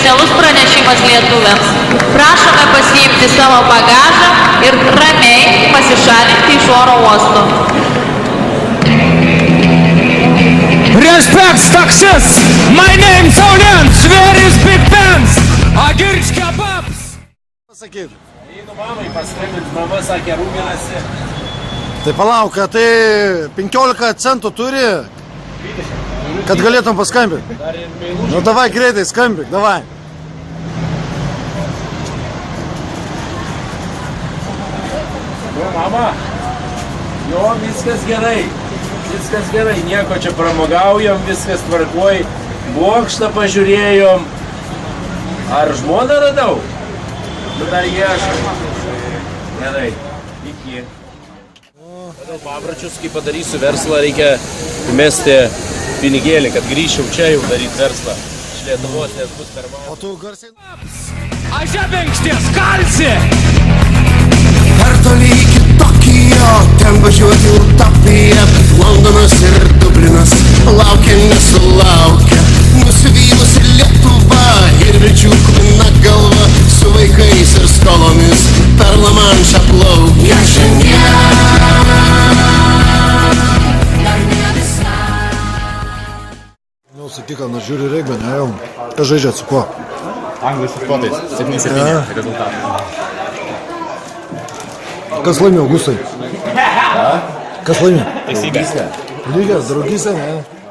specialus pranešimas lietuviams. Prašome pasiimti savo bagažą ir ramiai pasišalinti iš oro uosto. Respect success! My name's Aulians, where is Big Pants? Agirč kebabs! Pasakyk. Jeigu mamai paskambint, mama sakė rūpinasi. Tai palauk, tai 15 centų turi, kad galėtum paskambinti. Dar ir meilužį. Nu davai greitai, skambink, davai. Nu, mama, jo, viskas gerai. Viskas gerai, nieko čia pramogaujam, viskas tvarkoj. Bokštą pažiūrėjom. Ar žmoną radau? Nu, dar ieškam. Gerai, iki. Pagal papračius, kai padarysiu verslą, reikia mesti pinigėlį, kad grįžčiau čia jau daryti verslą. Iš Lietuvos, nes bus per mažai. O tu garsiai... A žebenkštės kalsi! Per toli iki Tokijo, ten važiuoti utopija, bet Londonas ir Dublinas laukia nesulaukia. Nusivylusi Lietuva ir vilčių kupina galva, su vaikais ir skolomis per La Manšą plaukia šiandien. Nu, sakyk, nors žiūri regbį, ne jau. Kas žaidžiat su kuo? Anglijos su škotais, 7-7 rezultatai. Kas laimė, Augustai? Kas laimė? Teisybė. Lygias, draugystė, ne?